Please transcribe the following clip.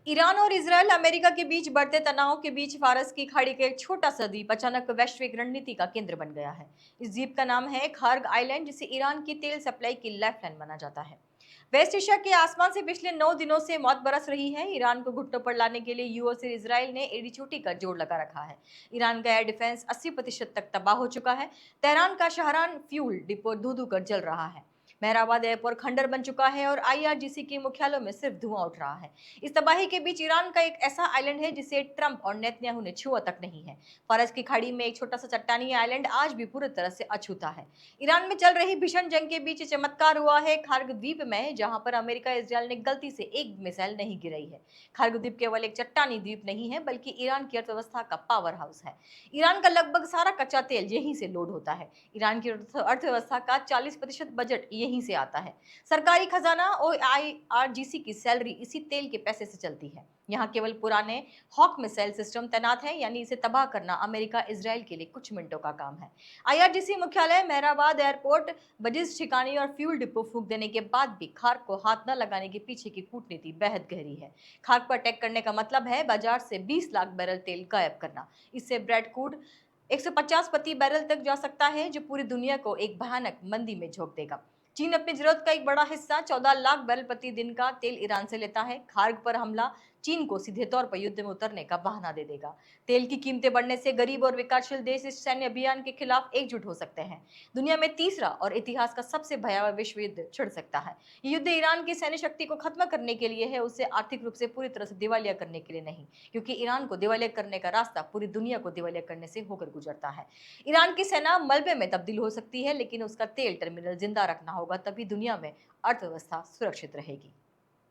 Iran और Israel America के बीच बढ़ते तनाव के बीच फारस की खाड़ी का एक छोटा सा द्वीप अचानक वैश्विक रणनीति का केंद्र बन गया है। इस द्वीप का नाम है खार्ग आइलैंड, जिसे ईरान की तेल सप्लाई की लाइफलाइन माना जाता है। वेस्ट एशिया के आसमान से पिछले 9 दिनों से मौत बरस रही है। ईरान को घुटनों पर लाने के लिए यूएस और इजरायल ने एड़ी चोटी का जोड़ लगा रखा है। ईरान का एयर डिफेंस 80% तक तबाह हो चुका है। तेहरान का शहरान फ्यूल डिपो धू धू कर जल रहा है। मेहराबाद एयरपोर्ट खंडर बन चुका है और आईआरजीसी के मुख्यालयों में सिर्फ धुआं उठ रहा है। इस तबाही के बीच ईरान का एक ऐसा आइलैंड है जिसे ट्रंप और नेतन्याहू ने छुआ तक नहीं है। फरस की खाड़ी में एक छोटा सा चट्टानी आइलैंड आज भी पूरी तरह से अछूता है। ईरान में चल रही भीषण जंग के बीच चमत्कार हुआ है खार्ग द्वीप में, जहां पर अमेरिका इजरायल ने गलती से एक मिसाइल नहीं गिराई है। खार्ग द्वीप केवल एक चट्टानी द्वीप नहीं है, बल्कि ईरान की अर्थव्यवस्था का पावर हाउस है। ईरान का लगभग सारा कच्चा तेल यहीं से लोड होता है। ईरान की अर्थव्यवस्था का 40% बजट यहीं से आता है। सरकारी खजाना और आईआरजीसी की सैलरी इसी तेल के पैसे से चलती है। यहाँ केवल पुराने हॉक मिसाइल सिस्टम तैनात है, यानी इसे तबाह करना अमेरिका इजरायल के लिए कुछ मिनटों का काम है। आईआरजीसी मुख्यालय, मेहराबाद एयरपोर्ट, बजिस ठिकाने और फ्यूल डिपो फूंक देने के बाद भी खार्क को हाथ न लगाने के पीछे की कूटनीति बेहद गहरी है। खार्क पर अटैक करने का मतलब है बाजार से 20 लाख बैरल तेल गायब करना। इससे ब्रेड क्रूड 150 प्रति बैरल तक जा सकता है, जो पूरी दुनिया को एक भयानक मंदी में झोंक देगा। चीन अपनी जरूरत का एक बड़ा हिस्सा 14 लाख बैरल प्रति दिन का तेल ईरान से लेता है। खार्ग पर हमला चीन को सीधे तौर पर युद्ध में उतरने का बहाना दे देगा। तेल की कीमतें बढ़ने से गरीब और विकासशील देश इस सैन्य अभियान के खिलाफ एकजुट हो सकते हैं। दुनिया में तीसरा और इतिहास का सबसे भयावह विश्व युद्ध छिड़ सकता है। ये युद्ध ईरान की सैन्य शक्ति को खत्म करने के लिए है, उसे आर्थिक रूप से पूरी तरह से दिवालिया करने के लिए नहीं, क्योंकि ईरान को दिवालिया करने का रास्ता पूरी दुनिया को दिवालिया करने से होकर गुजरता है। ईरान की सेना मलबे में तब्दील हो सकती है, लेकिन उसका तेल टर्मिनल जिंदा रखना होगा, तभी दुनिया में अर्थव्यवस्था सुरक्षित रहेगी।